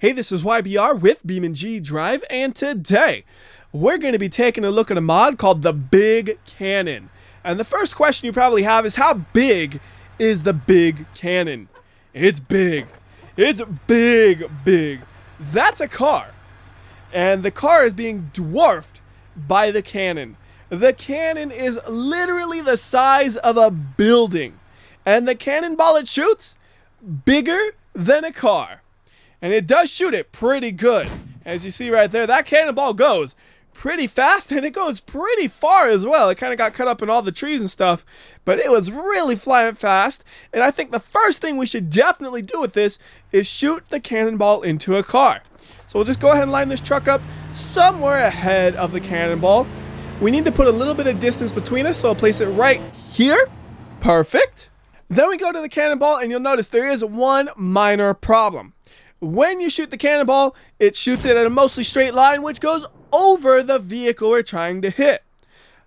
Hey, this is WhyBeAre with BeamNG.drive, and today we're going to be taking a look at a mod called the Big Cannon. And the first question you probably have is, how big is the Big Cannon? It's big. It's big. That's a car. And the car is being dwarfed by the cannon. The cannon is literally the size of a building. And the cannonball it shoots, bigger than a car. And it does shoot it pretty good. As you see right there, that cannonball goes pretty fast and it goes pretty far as well. It kind of got cut up in all the trees and stuff, but it was really flying fast. And I think the first thing we should definitely do with this is shoot the cannonball into a car. So we'll just go ahead and line this truck up somewhere ahead of the cannonball. We need to put a little bit of distance between us, so I'll place it right here. Perfect. Then we go to the cannonball and you'll notice there is one minor problem. When you shoot the cannonball, it shoots it at a mostly straight line, which goes over the vehicle we're trying to hit.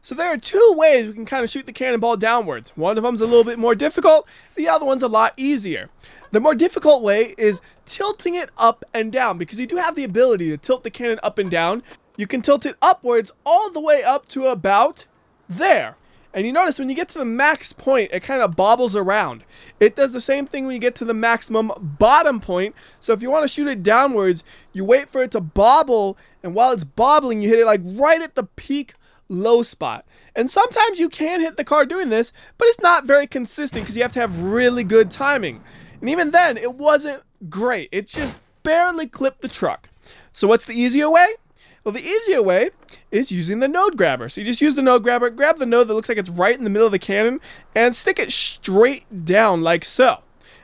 So there are two ways we can kind of shoot the cannonball downwards. One of them's a little bit more difficult, the other one's a lot easier. The more difficult way is tilting it up and down, because you do have the ability to tilt the cannon up and down. You can tilt it upwards all the way up to about there. And you notice when you get to the max point, it kind of bobbles around. It does the same thing when you get to the maximum bottom point. So if you want to shoot it downwards, you wait for it to bobble, and while it's bobbling, you hit it like right at the peak low spot. And sometimes you can hit the car doing this, but it's not very consistent because you have to have really good timing. And even then, it wasn't great. It just barely clipped the truck. So what's the easier way? Well, the easier way is using the node grabber. So you just use the node grabber, grab the node that looks like it's right in the middle of the cannon, and stick it straight down like so.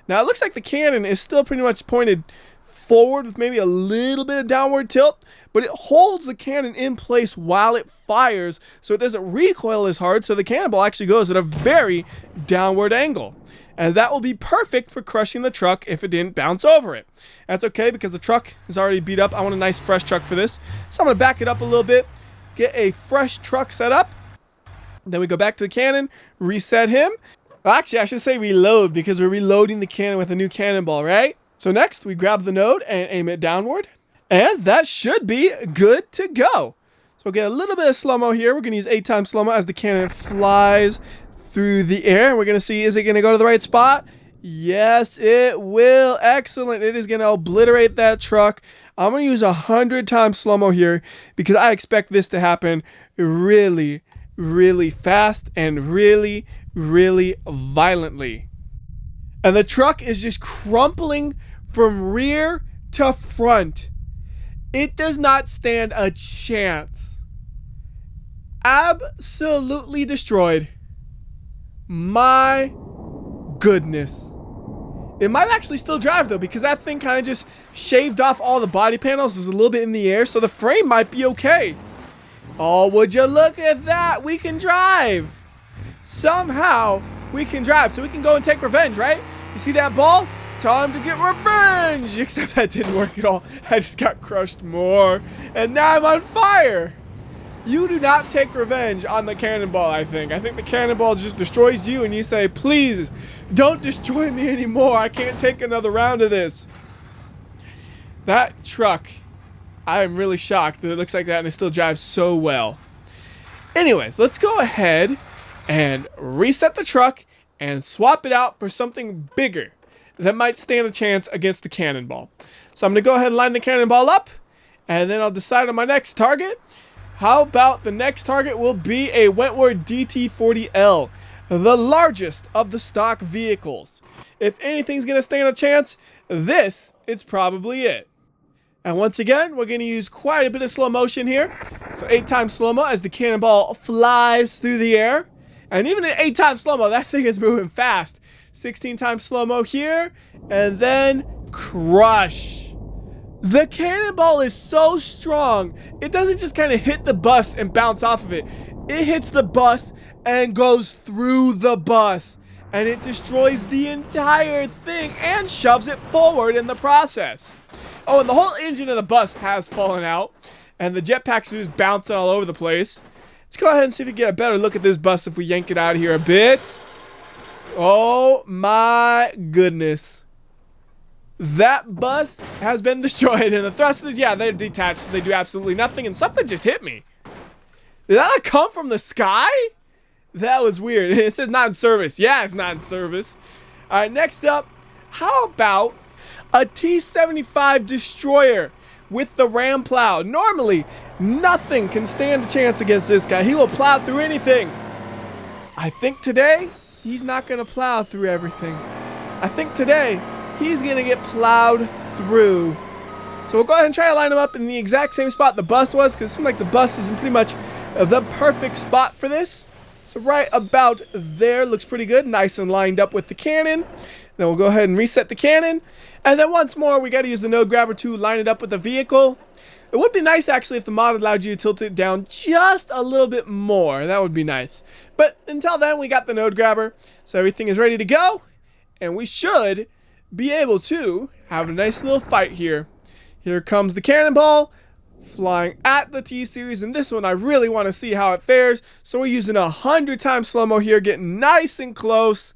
Now it looks like the cannon is still pretty much pointed forward with maybe a little bit of downward tilt, but it holds the cannon in place while it fires so it doesn't recoil as hard, so the cannonball actually goes at a very downward angle. And that will be perfect for crushing the truck if it didn't bounce over it. That's okay because the truck is already beat up. I want a nice fresh truck for this. So I'm going to back it up a little bit, get a fresh truck set up. Then we go back to the cannon, reset him. Actually, I should say reload because we're reloading the cannon with a new cannonball, right? So next, we grab the node and aim it downward. And that should be good to go. So we'll get a little bit of slow-mo here. We're going to use 8x slow-mo as the cannon flies through the air, and we're going to see, is it going to go to the right spot? Yes, it will. Excellent. It is going to obliterate that truck. I'm going to use 100x slow-mo here because I expect this to happen really, really fast and really, really violently. And the truck is just crumpling from rear to front. It does not stand a chance. Absolutely destroyed. My goodness. It might actually still drive though, because that thing kind of just shaved off all the body panels. There's a little bit in the air, so the frame might be okay. Oh, would you look at that? We can drive. Somehow we can drive, so we can go and take revenge, right? You see that ball? Time to get revenge. Except that didn't work at all. I just got crushed more, and now I'm on fire. You do not take revenge on the cannonball, I think. I think the cannonball just destroys you and you say, please, don't destroy me anymore. I can't take another round of this. That truck, I am really shocked that it looks like that and it still drives so well. Anyways, let's go ahead and reset the truck and swap it out for something bigger that might stand a chance against the cannonball. So I'm going to go ahead and line the cannonball up, and then I'll decide on my next target. How about the next target will be a Wentworth DT40L, the largest of the stock vehicles. If anything's going to stand a chance, this is probably it. And once again, we're going to use quite a bit of slow motion here. So 8x slow-mo as the cannonball flies through the air. And even at 8x slow-mo, that thing is moving fast. 16x slow-mo here, and then crush. The cannonball is so strong, it doesn't just kind of hit the bus and bounce off of it. It hits the bus and goes through the bus, and it destroys the entire thing and shoves it forward in the process. Oh, and the whole engine of the bus has fallen out, and the jetpacks are just bouncing all over the place. Let's go ahead and see if we can get a better look at this bus if we yank it out of here a bit. Oh my goodness. That bus has been destroyed, and the thrusters, yeah, they're detached, so they do absolutely nothing, and something just hit me. Did that come from the sky? That was weird. It says not in service. Yeah, it's not in service. All right, next up, how about a T-75 destroyer with the ram plow? Normally, nothing can stand a chance against this guy. He will plow through anything. I think today, he's not going to plow through everything. I think today, he's going to get plowed through. So we'll go ahead and try to line him up in the exact same spot the bus was, because it seems like the bus is in pretty much the perfect spot for this. So right about there looks pretty good, nice and lined up with the cannon. Then we'll go ahead and reset the cannon. And then once more, we got to use the node grabber to line it up with the vehicle. It would be nice actually if the mod allowed you to tilt it down just a little bit more. That would be nice. But until then, we got the node grabber. So everything is ready to go. And we should be able to have a nice little fight here. Here comes the cannonball flying at the T-Series, and this one I really want to see how it fares. So we're using 100 times slow-mo here, getting nice and close.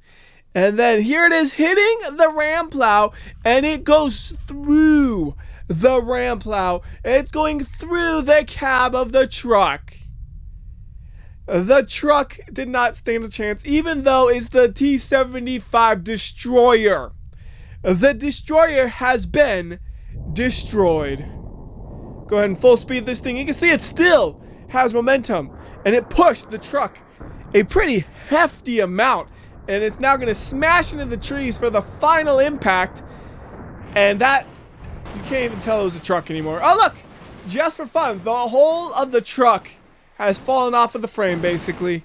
And then here it is hitting the ram plow, and it goes through the ram plow. It's going through the cab of the truck. The truck did not stand a chance, even though it's the T-75 destroyer. The destroyer has been destroyed. Go ahead and full speed this thing. You can see it still has momentum, and it pushed the truck a pretty hefty amount, and it's now going to smash into the trees for the final impact. And that, you can't even tell it was a truck anymore. Oh look, just for fun, the whole of the truck has fallen off of the frame basically.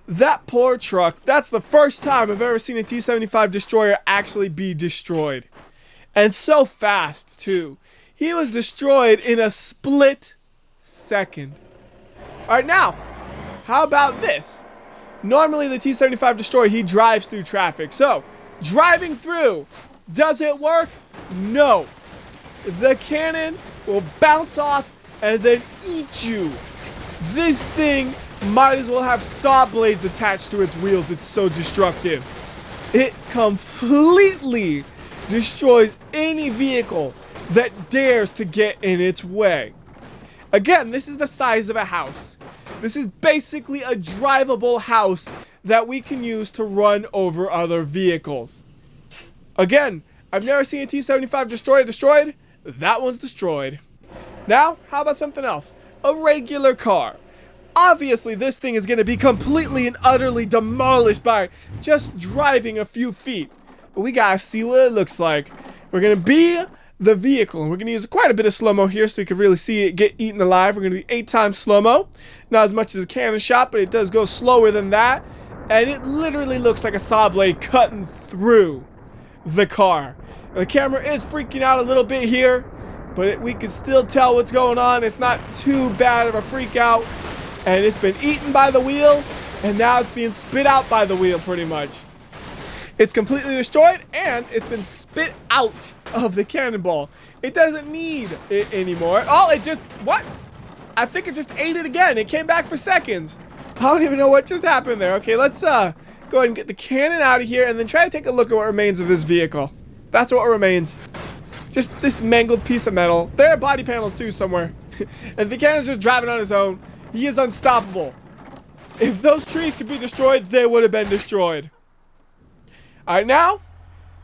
That poor truck. That's the first time I've ever seen a T-75 destroyer actually be destroyed. And so fast, too. He was destroyed in a split second. Alright, now, how about this? Normally, the T-75 destroyer, he drives through traffic. So, driving through, does it work? No. The cannon will bounce off and then eat you. This thing might as well have saw blades attached to its wheels. It's so destructive. It completely destroys any vehicle that dares to get in its way. Again, this is the size of a house. This is basically a drivable house that we can use to run over other vehicles. Again, I've never seen a T-75 destroyed. That one's destroyed. Now, how about something else? A regular car. Obviously, this thing is going to be completely and utterly demolished by just driving a few feet. But we got to see what it looks like. We're going to be the vehicle, and we're going to use quite a bit of slow-mo here so you can really see it get eaten alive. We're going to do 8 times slow-mo. Not as much as a cannon shot, but it does go slower than that. And it literally looks like a saw blade cutting through the car. The camera is freaking out a little bit here, but we can still tell what's going on. It's not too bad of a freak out. And it's been eaten by the wheel, and now it's being spit out by the wheel pretty much. It's completely destroyed, and it's been spit out of the cannonball. It doesn't need it anymore. Oh, it just, what? I think it just ate it again. It came back for seconds. I don't even know what just happened there. Okay, let's go ahead and get the cannon out of here, and then try to take a look at what remains of this vehicle. That's what remains. Just this mangled piece of metal. There are body panels too somewhere. And the cannon's just driving on his own. He is unstoppable. If those trees could be destroyed, they would have been destroyed. Alright, now,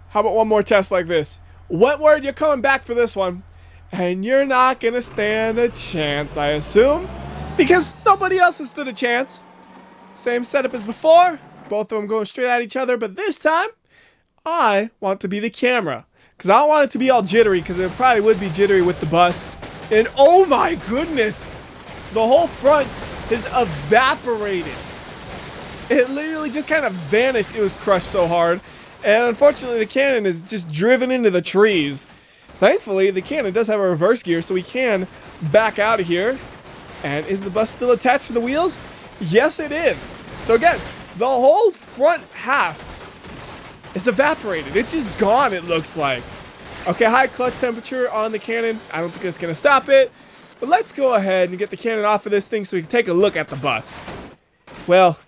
how about one more test like this? Wentworth, you're coming back for this one. And you're not going to stand a chance, I assume. Because nobody else has stood a chance. Same setup as before. Both of them going straight at each other. But this time, I want to be the camera. Because I don't want it to be all jittery. Because it probably would be jittery with the bus. And oh my goodness. The whole front is evaporated. It literally just kind of vanished. It was crushed so hard. And unfortunately, the cannon is just driven into the trees. Thankfully, the cannon does have a reverse gear, so we can back out of here. And is the bus still attached to the wheels? Yes, it is. So again, the whole front half is evaporated. It's just gone, it looks like. Okay, high clutch temperature on the cannon. I don't think it's going to stop it. But let's go ahead and get the cannon off of this thing so we can take a look at the bus. Well,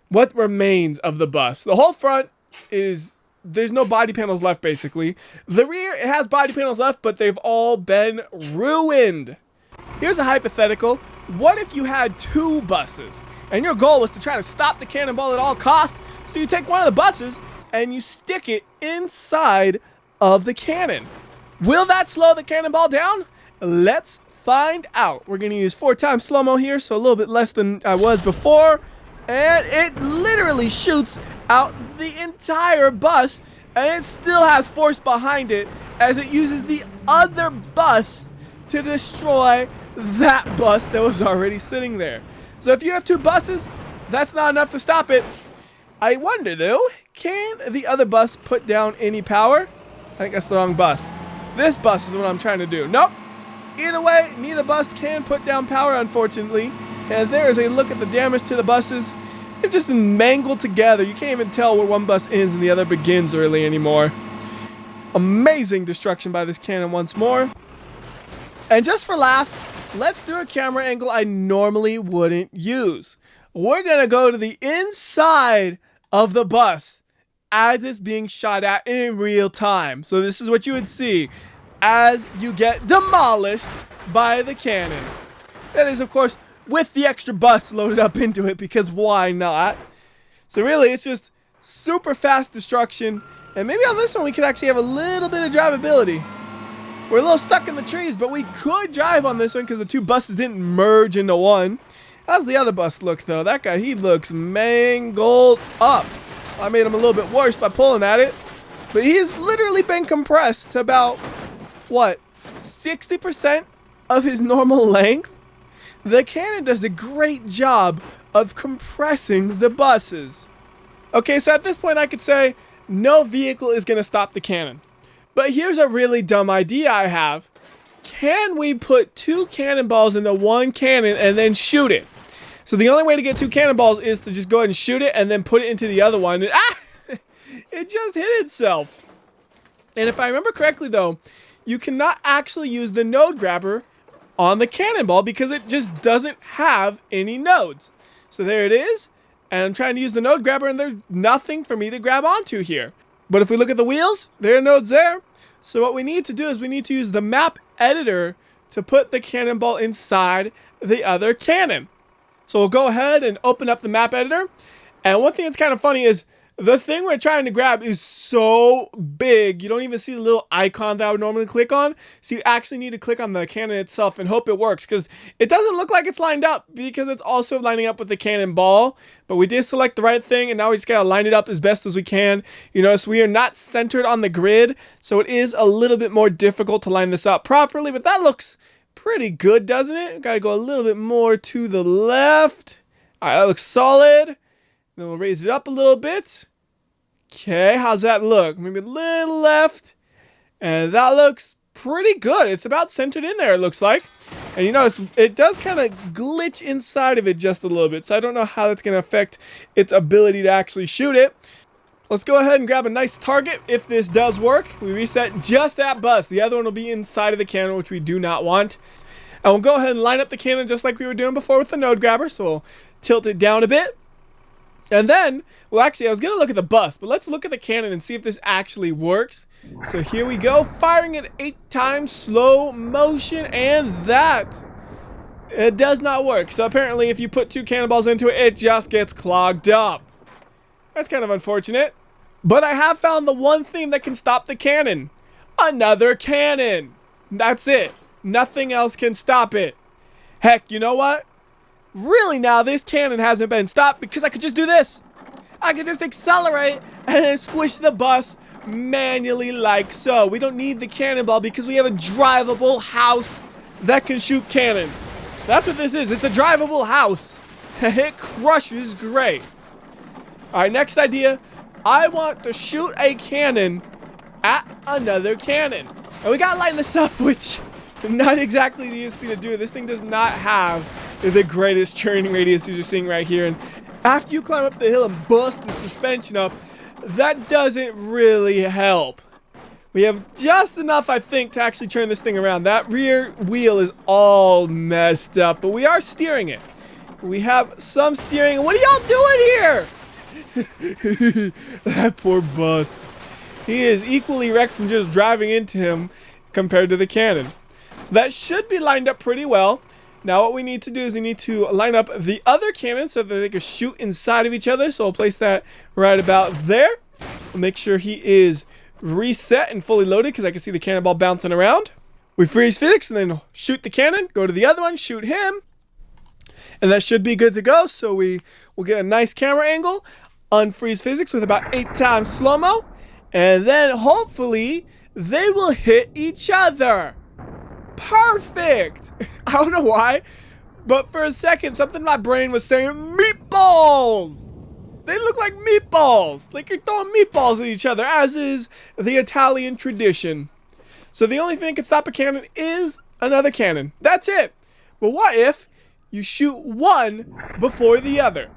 what remains of the bus? The whole front is there's no body panels left, basically. The rear, it has body panels left, but they've all been ruined. Here's a hypothetical. What if you had 2 buses, and your goal was to try to stop the cannonball at all costs? So you take one of the buses, and you stick it inside of the cannon. Will that slow the cannonball down? Let's find out. We're going to use 4 times slow-mo here, so a little bit less than I was before. And it literally shoots out the entire bus, and it still has force behind it as it uses the other bus to destroy that bus that was already sitting there. So if you have 2 buses, that's not enough to stop it. I wonder though, can the other bus put down any power? I think that's the wrong bus. This bus is what I'm trying to do. Nope. Either way, neither bus can put down power, unfortunately. And there is a look at the damage to the buses. They've just been mangled together. You can't even tell where one bus ends and the other begins really anymore. Amazing destruction by this cannon once more. And just for laughs, let's do a camera angle I normally wouldn't use. We're going to go to the inside of the bus as it's being shot at in real time. So this is what you would see as you get demolished by the cannon. That is, of course, with the extra bus loaded up into it, because why not? So really, it's just super fast destruction. And maybe on this one, we could actually have a little bit of drivability. We're a little stuck in the trees, but we could drive on this one because the 2 buses didn't merge into one. How's the other bus look, though? That guy, he looks mangled up. I made him a little bit worse by pulling at it. But he's literally been compressed to about, what, 60% of his normal length? The cannon does a great job of compressing the buses. Okay, so at this point I could say no vehicle is going to stop the cannon. But here's a really dumb idea I have. Can we put 2 cannonballs into one cannon and then shoot it? So the only way to get 2 cannonballs is to just go ahead and shoot it and then put it into the other one. And it just hit itself. And if I remember correctly though, you cannot actually use the node grabber on the cannonball because it just doesn't have any nodes. So there it is. And I'm trying to use the node grabber and there's nothing for me to grab onto here. But if we look at the wheels, there are nodes there. So what we need to do is we need to use the map editor to put the cannonball inside the other cannon. So we'll go ahead and open up the map editor. And one thing that's kind of funny is the thing we're trying to grab is so big, you don't even see the little icon that I would normally click on. So you actually need to click on the cannon itself and hope it works, because it doesn't look like it's lined up because it's also lining up with the cannonball. But we did select the right thing, and now we just gotta line it up as best as we can. You notice we are not centered on the grid, so it is a little bit more difficult to line this up properly, but that looks pretty good, doesn't it? Gotta go a little bit more to the left. All right, that looks solid. Then we'll raise it up a little bit. Okay, how's that look? Maybe a little left. And that looks pretty good. It's about centered in there, it looks like. And you notice it does kind of glitch inside of it just a little bit. So I don't know how that's going to affect its ability to actually shoot it. Let's go ahead and grab a nice target if this does work. We reset just that bus. The other one will be inside of the cannon, which we do not want. And we'll go ahead and line up the cannon just like we were doing before with the node grabber. So we'll tilt it down a bit. And then, well actually I was going to look at the bus, but let's look at the cannon and see if this actually works. So here we go, firing it 8 times, slow motion, and that, it does not work. So apparently if you put 2 cannonballs into it, it just gets clogged up. That's kind of unfortunate. But I have found the one thing that can stop the cannon. Another cannon. That's it. Nothing else can stop it. Heck, you know what? Really now, this cannon hasn't been stopped because I could just do this. I could just accelerate and then squish the bus manually like so. We don't need the cannonball because we have a drivable house that can shoot cannons. That's what this is. It's a drivable house. It crushes great. Alright, next idea. I want to shoot a cannon at another cannon. And we gotta line this up, which not exactly the easiest thing to do. This thing does not have the greatest turning radius as you're seeing right here. And after you climb up the hill and bust the suspension up, that doesn't really help. We have just enough, I think, to actually turn this thing around. That rear wheel is all messed up, but we are steering it. We have some steering. What are y'all doing here? That poor bus. He is equally wrecked from just driving into him compared to the cannon. So that should be lined up pretty well. Now what we need to do is we need to line up the other cannon so that they can shoot inside of each other. So we'll place that right about there. We'll make sure he is reset and fully loaded because I can see the cannonball bouncing around. We freeze physics and then shoot the cannon, go to the other one, shoot him. And that should be good to go. So we will get a nice camera angle, unfreeze physics with about 8 times slow-mo. And then hopefully they will hit each other. Perfect. I don't know why, but for a second, something in my brain was saying meatballs. They look like meatballs, like you're throwing meatballs at each other, as is the Italian tradition. So the only thing that can stop a cannon is another cannon. That's it. But what if you shoot one before the other?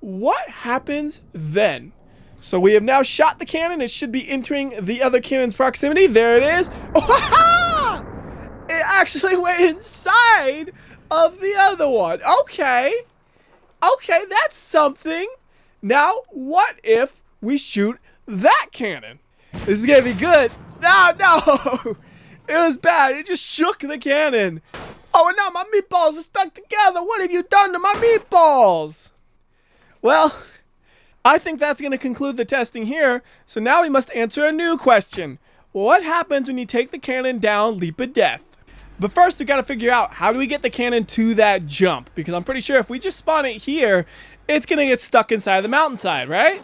What happens then? So we have now shot the cannon. It should be entering the other cannon's proximity. There it is. Oh, it actually went inside of the other one. Okay. Okay, that's something. Now, what if we shoot that cannon? This is gonna be good. No. It was bad. It just shook the cannon. Oh, and now my meatballs are stuck together. What have you done to my meatballs? Well, I think that's going to conclude the testing here. So now we must answer a new question. What happens when you take the cannon down leap of death? But first, we got to figure out how do we get the cannon to that jump? Because I'm pretty sure if we just spawn it here, it's going to get stuck inside the mountainside, right?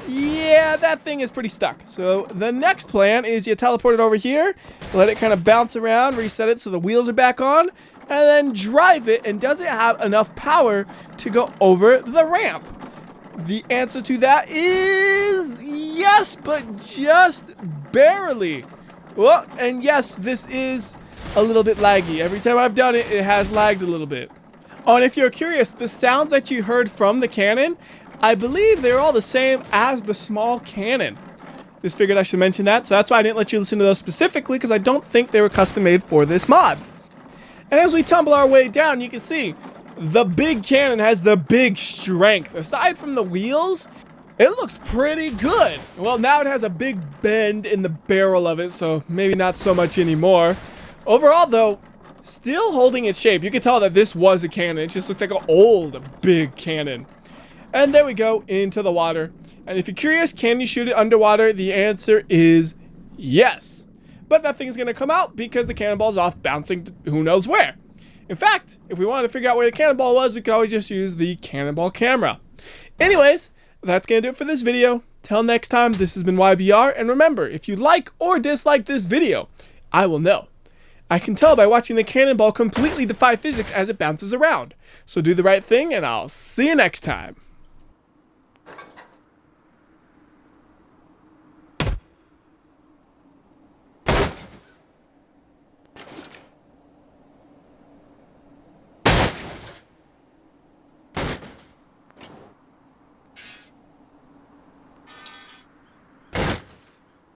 Yeah, that thing is pretty stuck. So the next plan is you teleport it over here, let it kind of bounce around, reset it so the wheels are back on, and then drive it. And does it have enough power to go over the ramp? The answer to that is yes, but just barely. Well, and yes, this is a little bit laggy. Every time I've done it, it has lagged a little bit. Oh, and if you're curious, the sounds that you heard from the cannon, I believe they're all the same as the small cannon. Just figured I should mention that, so that's why I didn't let you listen to those specifically, because I don't think they were custom made for this mod. And as we tumble our way down, you can see the big cannon has the big strength. Aside from the wheels, it looks pretty good. Well, now it has a big bend in the barrel of it, so maybe not so much anymore. Overall, though, still holding its shape. You can tell that this was a cannon. It just looks like an old, big cannon. And there we go, into the water. And if you're curious, can you shoot it underwater? The answer is yes. But nothing's going to come out because the cannonball's off bouncing to who knows where. In fact, if we wanted to figure out where the cannonball was, we could always just use the cannonball camera. Anyways, that's going to do it for this video. Till next time, this has been WhyBeAre. And remember, if you like or dislike this video, I will know. I can tell by watching the cannonball completely defy physics as it bounces around. So do the right thing, and I'll see you next time.